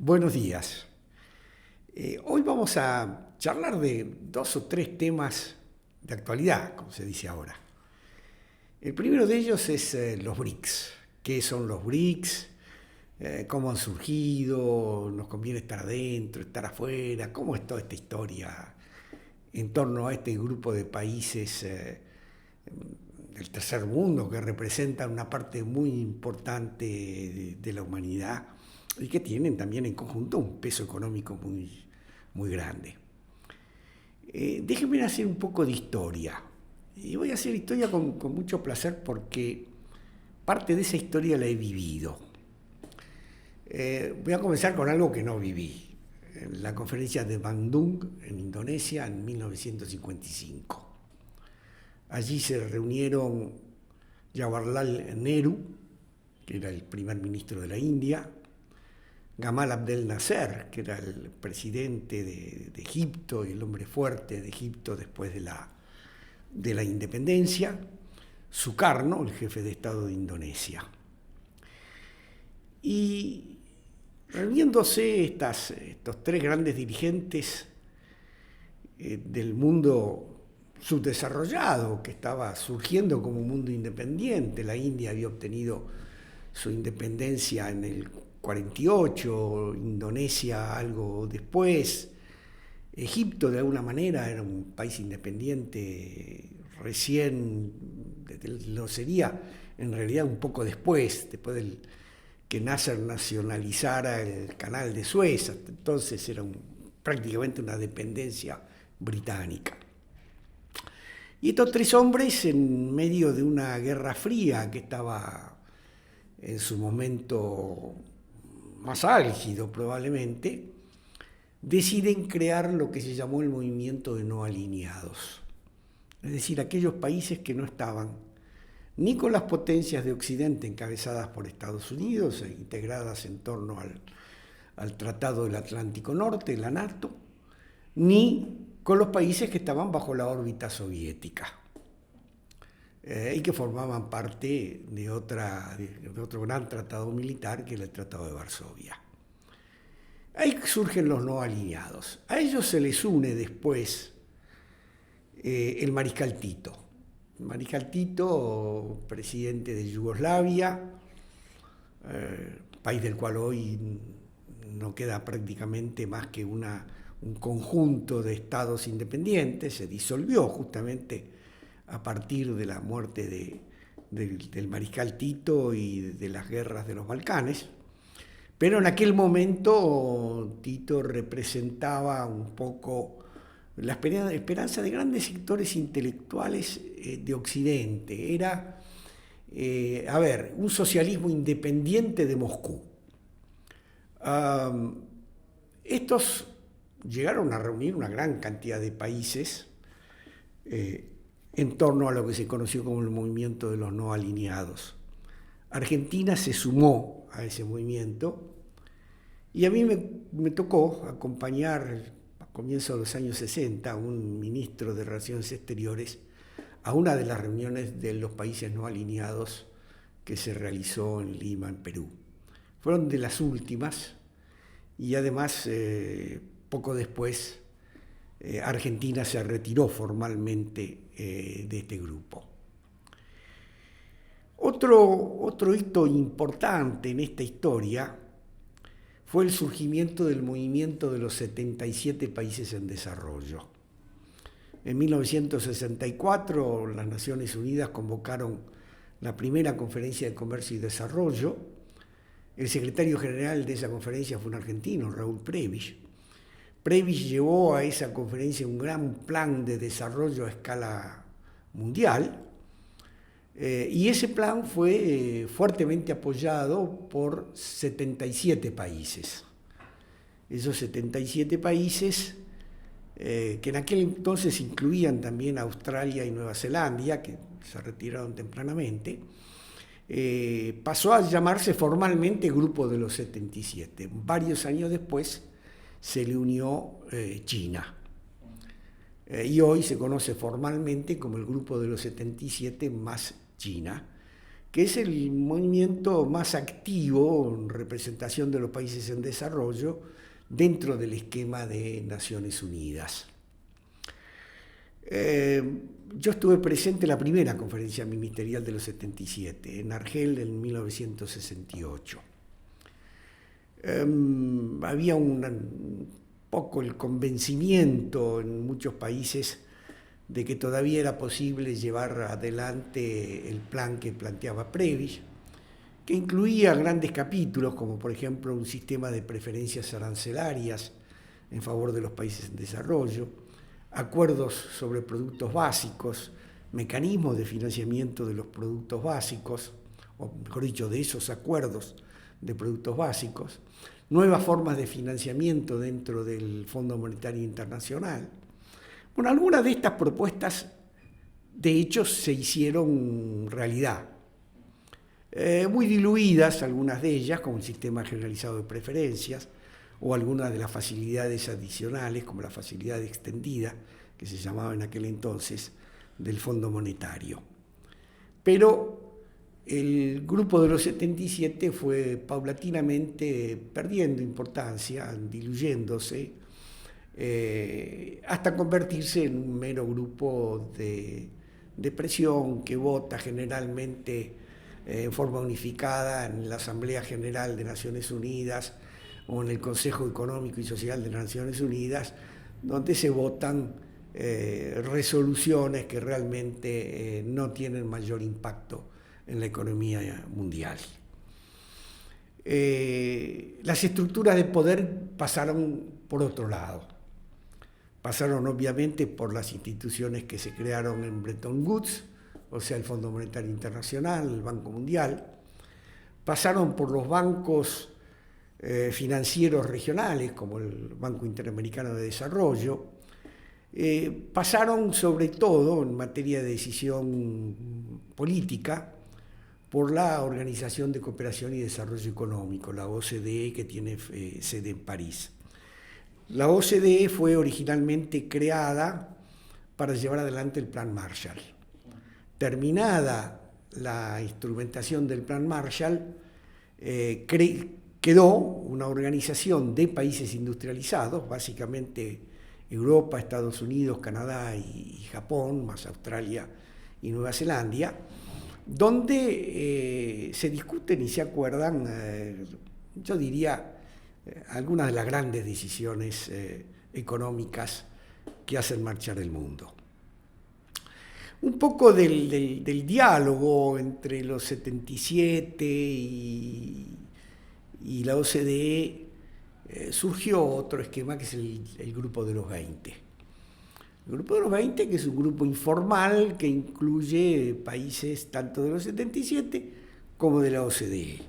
Buenos días. Hoy vamos a charlar de dos o tres temas de actualidad, como se dice ahora. El primero de ellos es los BRICS. ¿Qué son los BRICS? ¿Cómo han surgido? ¿Nos conviene estar adentro, estar afuera? ¿Cómo es toda esta historia en torno a este grupo de países del tercer mundo que representan una parte muy importante de la humanidad y que tienen también en conjunto un peso económico muy grande? Déjenme hacer un poco de historia. Y voy a hacer historia con mucho placer porque parte de esa historia la he vivido. Voy a comenzar con algo que no viví. En la conferencia de Bandung, en Indonesia, en 1955. Allí se reunieron Jawaharlal Nehru, que era el primer ministro de la India, Gamal Abdel Nasser, que era el presidente de Egipto y el hombre fuerte de Egipto después de la independencia, Sukarno, el jefe de Estado de Indonesia. Y reuniéndose estos tres grandes dirigentes del mundo subdesarrollado que estaba surgiendo como un mundo independiente, la India había obtenido su independencia en el 48, Indonesia algo después, Egipto de alguna manera era un país independiente recién, lo sería en realidad un poco después del que Nasser nacionalizara el canal de Suez, hasta entonces era prácticamente una dependencia británica. Y estos tres hombres, en medio de una guerra fría que estaba en su momento más álgido probablemente, deciden crear lo que se llamó el movimiento de no alineados. Es decir, aquellos países que no estaban ni con las potencias de Occidente encabezadas por Estados Unidos e integradas en torno al Tratado del Atlántico Norte, la NATO, ni con los países que estaban bajo la órbita soviética y que formaban parte de otro gran tratado militar que era el Tratado de Varsovia. Ahí surgen los no alineados. A ellos se les une después el mariscal Tito. El mariscal Tito, presidente de Yugoslavia, país del cual hoy no queda prácticamente más que un conjunto de estados independientes, se disolvió justamente a partir de la muerte del mariscal Tito y de las guerras de los Balcanes. Pero en aquel momento Tito representaba un poco la esperanza de grandes sectores intelectuales de Occidente. Era, un socialismo independiente de Moscú. Estos llegaron a reunir una gran cantidad de países en torno a lo que se conoció como el movimiento de los no alineados. Argentina se sumó a ese movimiento y a mí me tocó acompañar a comienzos de los años 60 a un ministro de Relaciones Exteriores a una de las reuniones de los países no alineados que se realizó en Lima, en Perú. Fueron de las últimas y además poco después Argentina se retiró formalmente de este grupo. Otro hito importante en esta historia fue el surgimiento del movimiento de los 77 países en desarrollo. En 1964 las Naciones Unidas convocaron la primera conferencia de comercio y desarrollo. El secretario general de esa conferencia fue un argentino, Raúl Prebisch. Prebisch llevó a esa conferencia un gran plan de desarrollo a escala mundial y ese plan fue fuertemente apoyado por 77 países. Esos 77 países, que en aquel entonces incluían también Australia y Nueva Zelanda, que se retiraron tempranamente, pasó a llamarse formalmente Grupo de los 77. Varios años después se le unió China. Y hoy se conoce formalmente como el Grupo de los 77 más China, que es el movimiento más activo en representación de los países en desarrollo dentro del esquema de Naciones Unidas. Yo estuve presente en la primera conferencia ministerial de los 77, en Argel en 1968. Había un poco el convencimiento en muchos países de que todavía era posible llevar adelante el plan que planteaba Prebisch, que incluía grandes capítulos, como por ejemplo un sistema de preferencias arancelarias en favor de los países en desarrollo, acuerdos sobre productos básicos, mecanismos de financiamiento de los productos básicos, o mejor dicho, de esos acuerdos de productos básicos, nuevas formas de financiamiento dentro del Fondo Monetario Internacional. Bueno, algunas de estas propuestas, de hecho, se hicieron realidad. Muy diluidas algunas de ellas, como el sistema generalizado de preferencias, o algunas de las facilidades adicionales, como la facilidad extendida, que se llamaba en aquel entonces, del Fondo Monetario. Pero el grupo de los 77 fue paulatinamente perdiendo importancia, diluyéndose, hasta convertirse en un mero grupo de presión que vota generalmente en forma unificada en la Asamblea General de Naciones Unidas o en el Consejo Económico y Social de Naciones Unidas, donde se votan resoluciones que realmente no tienen mayor impacto en la economía mundial. Las estructuras de poder pasaron por otro lado. Pasaron obviamente por las instituciones que se crearon en Bretton Woods, o sea, el Fondo Monetario Internacional, el Banco Mundial. Pasaron por los bancos financieros regionales, como el Banco Interamericano de Desarrollo. Pasaron sobre todo en materia de decisión política por la Organización de Cooperación y Desarrollo Económico, la OCDE, que tiene sede en París. La OCDE fue originalmente creada para llevar adelante el Plan Marshall. Terminada la instrumentación del Plan Marshall, quedó una organización de países industrializados, básicamente Europa, Estados Unidos, Canadá y Japón, más Australia y Nueva Zelanda, donde se discuten y se acuerdan, yo diría, algunas de las grandes decisiones económicas que hacen marchar el mundo. Un poco del diálogo entre los 77 y la OCDE surgió otro esquema que es el Grupo de los 20. El Grupo de los 20, que es un grupo informal que incluye países tanto de los 77 como de la OCDE.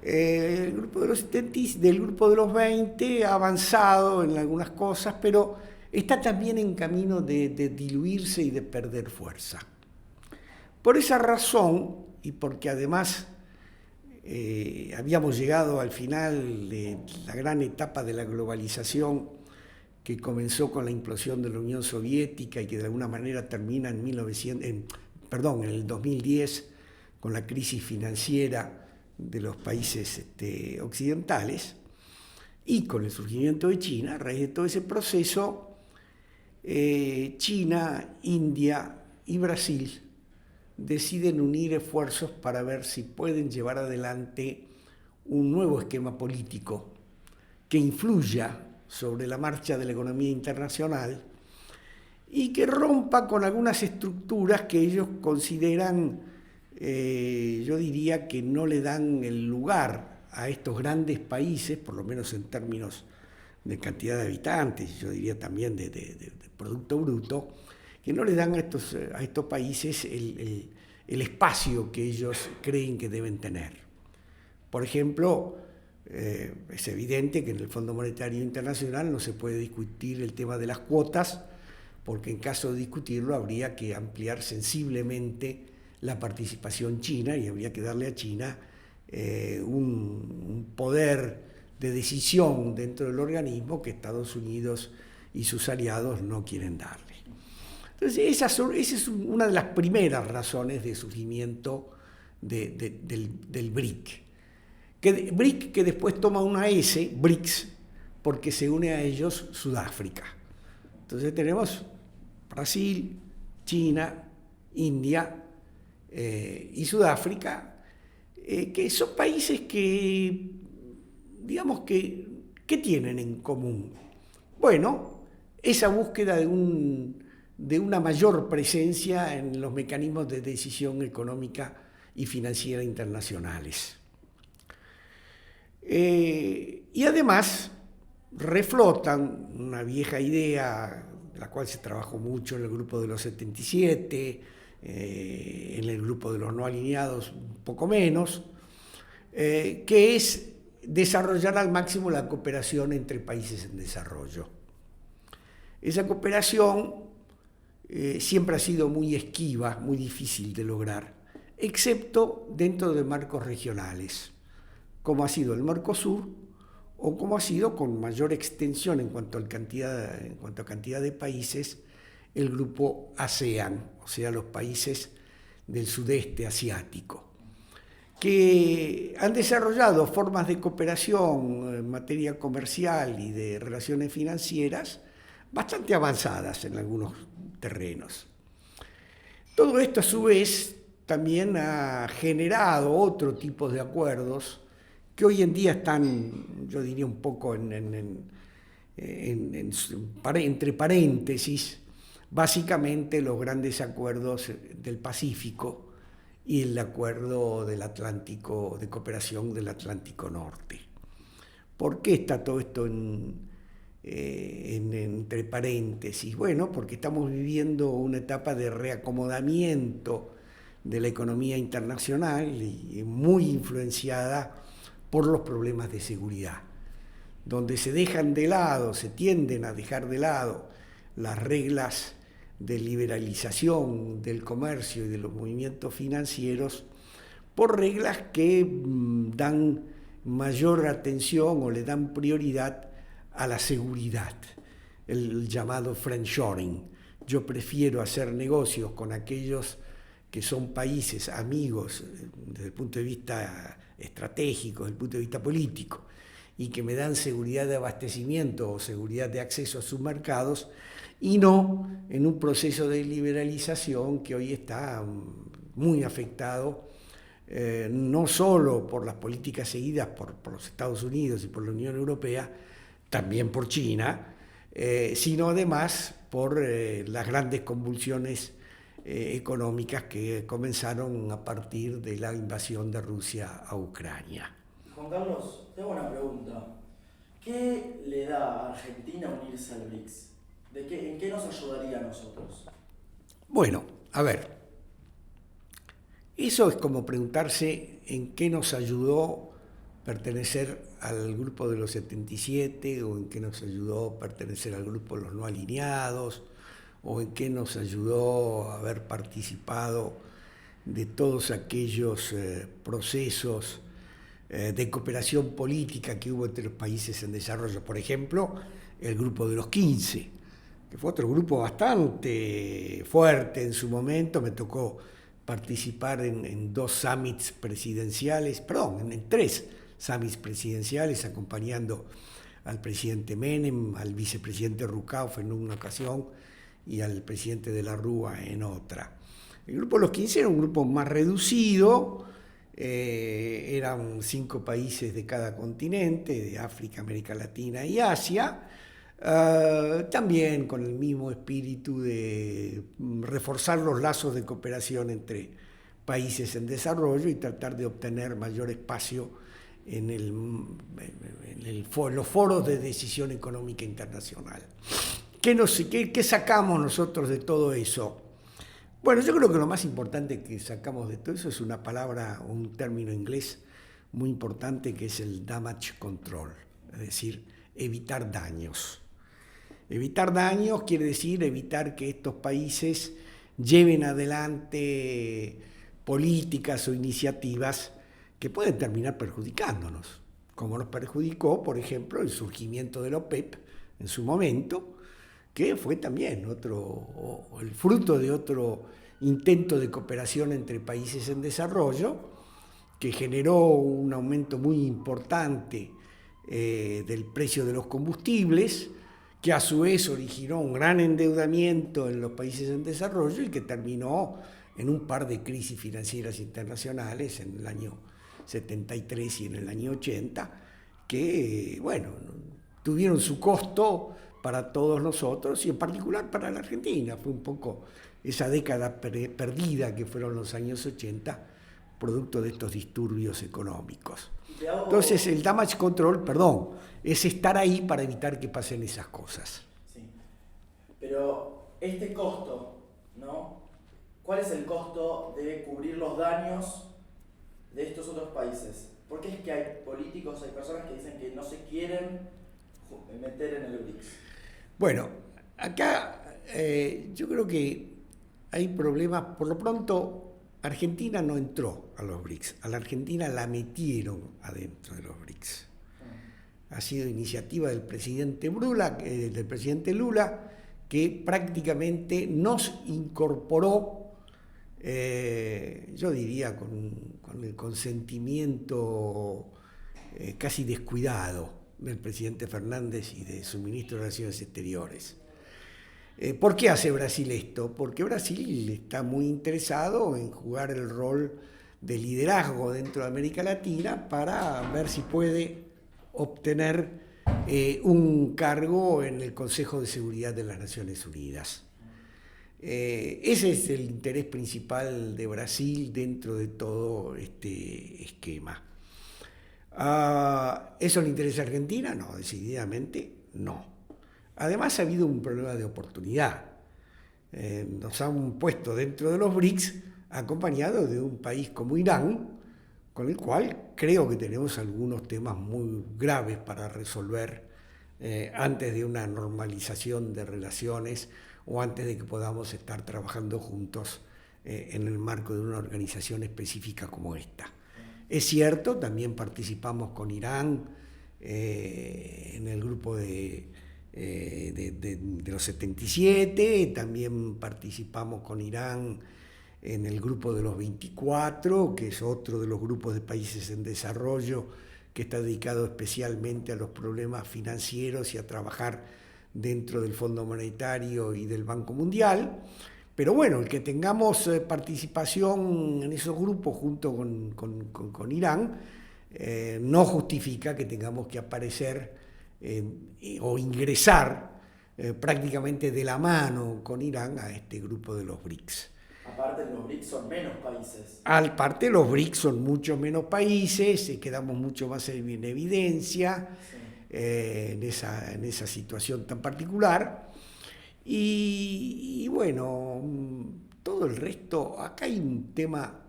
El grupo del Grupo de los 20 ha avanzado en algunas cosas, pero está también en camino de diluirse y de perder fuerza. Por esa razón, y porque además habíamos llegado al final de la gran etapa de la globalización que comenzó con la implosión de la Unión Soviética y que de alguna manera termina en el 2010 con la crisis financiera de los países occidentales y con el surgimiento de China. A raíz de todo ese proceso, China, India y Brasil deciden unir esfuerzos para ver si pueden llevar adelante un nuevo esquema político que influya sobre la marcha de la economía internacional y que rompa con algunas estructuras que ellos consideran, yo diría que no le dan el lugar a estos grandes países, por lo menos en términos de cantidad de habitantes, yo diría también de Producto Bruto, que no le dan a estos países el espacio que ellos creen que deben tener. Por ejemplo, es evidente que en el Fondo Monetario Internacional no se puede discutir el tema de las cuotas, porque en caso de discutirlo habría que ampliar sensiblemente la participación china y habría que darle a China un poder de decisión dentro del organismo que Estados Unidos y sus aliados no quieren darle. Entonces, esa es una de las primeras razones de surgimiento del BRIC. BRIC que después toma una S, BRICS, porque se une a ellos Sudáfrica. Entonces tenemos Brasil, China, India y Sudáfrica, que son países que, digamos que, ¿qué tienen en común? Bueno, esa búsqueda de una mayor presencia en los mecanismos de decisión económica y financiera internacionales. Y además reflotan una vieja idea, la cual se trabajó mucho en el grupo de los 77, en el grupo de los no alineados un poco menos, que es desarrollar al máximo la cooperación entre países en desarrollo. Esa cooperación siempre ha sido muy esquiva, muy difícil de lograr, excepto dentro de marcos regionales, como ha sido el Mercosur o como ha sido con mayor extensión en cuanto a cantidad de países el grupo ASEAN, o sea, los países del sudeste asiático, que han desarrollado formas de cooperación en materia comercial y de relaciones financieras bastante avanzadas en algunos terrenos. Todo esto a su vez también ha generado otro tipo de acuerdos que hoy en día están, yo diría, un poco entre paréntesis, básicamente los grandes acuerdos del Pacífico y el acuerdo del Atlántico, de cooperación del Atlántico Norte. ¿Por qué está todo esto entre paréntesis? Bueno, porque estamos viviendo una etapa de reacomodamiento de la economía internacional y muy influenciada por los problemas de seguridad, donde se tienden a dejar de lado las reglas de liberalización del comercio y de los movimientos financieros por reglas que dan mayor atención o le dan prioridad a la seguridad, el llamado friendshoring. Yo prefiero hacer negocios con aquellos que son países amigos desde el punto de vista estratégico, desde el punto de vista político, y que me dan seguridad de abastecimiento o seguridad de acceso a sus mercados, y no en un proceso de liberalización que hoy está muy afectado, no solo por las políticas seguidas por los Estados Unidos y por la Unión Europea, también por China, sino además por las grandes convulsiones económicas que comenzaron a partir de la invasión de Rusia a Ucrania. Juan Carlos, tengo una pregunta. ¿Qué le da a Argentina unirse al BRICS? ¿En qué nos ayudaría a nosotros? Bueno, a ver, eso es como preguntarse en qué nos ayudó pertenecer al grupo de los 77 o en qué nos ayudó pertenecer al grupo de los no alineados o en qué nos ayudó haber participado de todos aquellos procesos de cooperación política que hubo entre los países en desarrollo. Por ejemplo, el grupo de los 15, que fue otro grupo bastante fuerte en su momento. Me tocó participar en dos summits presidenciales, en 3 summits presidenciales, acompañando al presidente Menem, al vicepresidente Rukauf en una ocasión y al presidente de la Rúa en otra. El grupo de los 15 era un grupo más reducido, eran 5 países de cada continente, de África, América Latina y Asia, también con el mismo espíritu de reforzar los lazos de cooperación entre países en desarrollo y tratar de obtener mayor espacio en los foros de decisión económica internacional. ¿Qué sacamos nosotros de todo eso? Bueno, yo creo que lo más importante que sacamos de todo eso es una palabra, un término inglés muy importante que es el damage control, es decir, evitar daños. Evitar daños quiere decir evitar que estos países lleven adelante políticas o iniciativas que pueden terminar perjudicándonos, como nos perjudicó, por ejemplo, el surgimiento de la OPEP en su momento, que fue también el fruto de otro intento de cooperación entre países en desarrollo, que generó un aumento muy importante del precio de los combustibles, que a su vez originó un gran endeudamiento en los países en desarrollo y que terminó en un par de crisis financieras internacionales en el año 73 y en el año 80, que, bueno, tuvieron su costo para todos nosotros y en particular para la Argentina. Fue un poco esa década perdida que fueron los años 80, producto de estos disturbios económicos. Entonces el damage control, es estar ahí para evitar que pasen esas cosas. Sí. Pero este costo, ¿no? ¿Cuál es el costo de cubrir los daños de estos otros países? Porque es que hay políticos, hay personas que dicen que no se quieren meter en el BRICS. Bueno, acá yo creo que hay problemas. Por lo pronto, Argentina no entró a los BRICS. A la Argentina la metieron adentro de los BRICS. Ha sido iniciativa del presidente Lula, que prácticamente nos incorporó, yo diría, con el consentimiento casi descuidado del presidente Fernández y de su ministro de Relaciones Exteriores. ¿Por qué hace Brasil esto? Porque Brasil está muy interesado en jugar el rol de liderazgo dentro de América Latina para ver si puede obtener un cargo en el Consejo de Seguridad de las Naciones Unidas. Ese es el interés principal de Brasil dentro de todo este esquema. ¿Eso le interesa a Argentina? No, decididamente no. Además ha habido un problema de oportunidad. Nos han puesto dentro de los BRICS acompañado de un país como Irán, con el cual creo que tenemos algunos temas muy graves para resolver antes de una normalización de relaciones o antes de que podamos estar trabajando juntos en el marco de una organización específica como esta. Es cierto, también participamos con Irán en el grupo de los 77, también participamos con Irán en el grupo de los 24, que es otro de los grupos de países en desarrollo que está dedicado especialmente a los problemas financieros y a trabajar dentro del Fondo Monetario y del Banco Mundial. Pero bueno, el que tengamos participación en esos grupos junto con Irán no justifica que tengamos que aparecer o ingresar prácticamente de la mano con Irán a este grupo de los BRICS. Aparte, los BRICS son menos países. Aparte, los BRICS son mucho menos países, quedamos mucho más en evidencia sí. En esa situación tan particular. Y bueno, todo el resto, acá hay un tema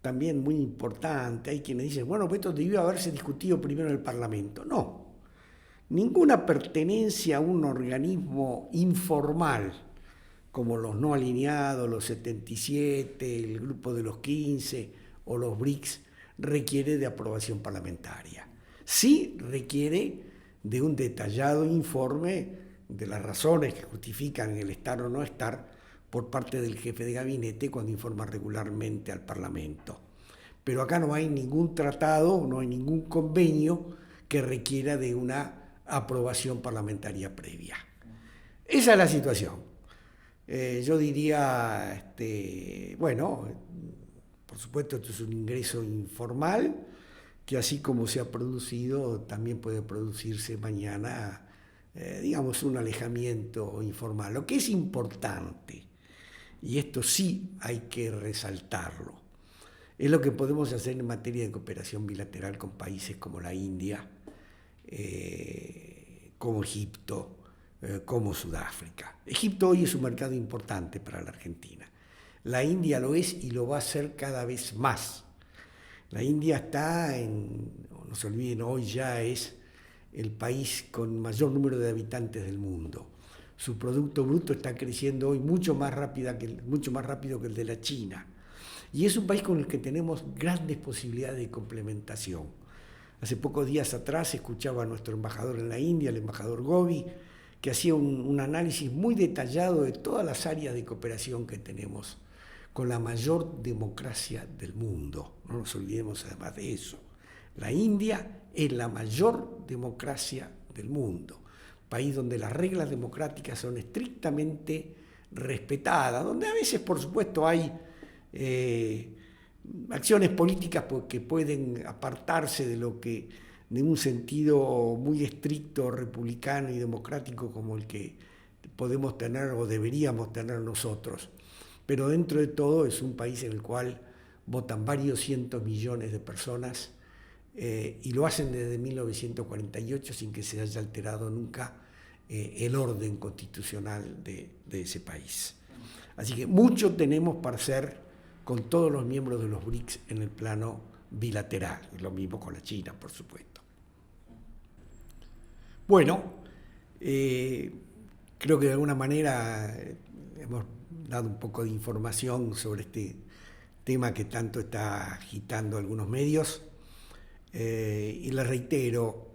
también muy importante. Hay quienes dicen, bueno, esto debió haberse discutido primero en el Parlamento. No. Ninguna pertenencia a un organismo informal, como los no alineados, los 77, el grupo de los 15 o los BRICS, requiere de aprobación parlamentaria. Sí requiere de un detallado informe de las razones que justifican el estar o no estar por parte del jefe de gabinete cuando informa regularmente al Parlamento. Pero acá no hay ningún tratado, no hay ningún convenio que requiera de una aprobación parlamentaria previa. Esa es la situación. Yo diría, bueno, por supuesto esto es un ingreso informal, que así como se ha producido, también puede producirse mañana, digamos, un alejamiento informal. Lo que es importante, y esto sí hay que resaltarlo, es lo que podemos hacer en materia de cooperación bilateral con países como la India, como Egipto, como Sudáfrica. Egipto hoy es un mercado importante para la Argentina. La India lo es y lo va a ser cada vez más. La India está no se olviden, hoy ya es el país con mayor número de habitantes del mundo. Su Producto Bruto está creciendo hoy mucho más rápido que el de la China. Y es un país con el que tenemos grandes posibilidades de complementación. Hace pocos días atrás escuchaba a nuestro embajador en la India, el embajador Gobi, que hacía un análisis muy detallado de todas las áreas de cooperación que tenemos con la mayor democracia del mundo. No nos olvidemos además de eso. La India es la mayor democracia del mundo, país donde las reglas democráticas son estrictamente respetadas, donde a veces, por supuesto, hay acciones políticas que pueden apartarse de un sentido muy estricto, republicano y democrático como el que podemos tener o deberíamos tener nosotros. Pero dentro de todo es un país en el cual votan varios cientos millones de personas y lo hacen desde 1948 sin que se haya alterado nunca el orden constitucional de ese país. Así que mucho tenemos para hacer con todos los miembros de los BRICS en el plano bilateral, y lo mismo con la China, por supuesto. Bueno, creo que de alguna manera hemos dado un poco de información sobre este tema que tanto está agitando algunos medios. Y les reitero,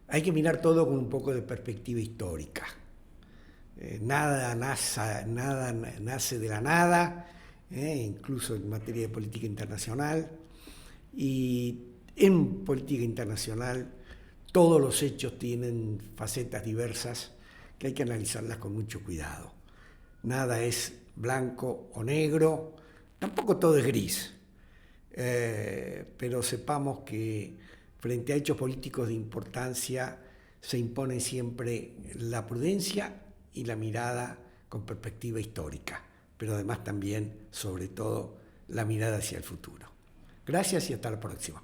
hay que mirar todo con un poco de perspectiva histórica. Nada nace de la nada, incluso en materia de política internacional. Y en política internacional todos los hechos tienen facetas diversas que hay que analizarlas con mucho cuidado. Nada es blanco o negro, tampoco todo es gris. Pero sepamos que frente a hechos políticos de importancia se impone siempre la prudencia y la mirada con perspectiva histórica, pero además también, sobre todo, la mirada hacia el futuro. Gracias y hasta la próxima.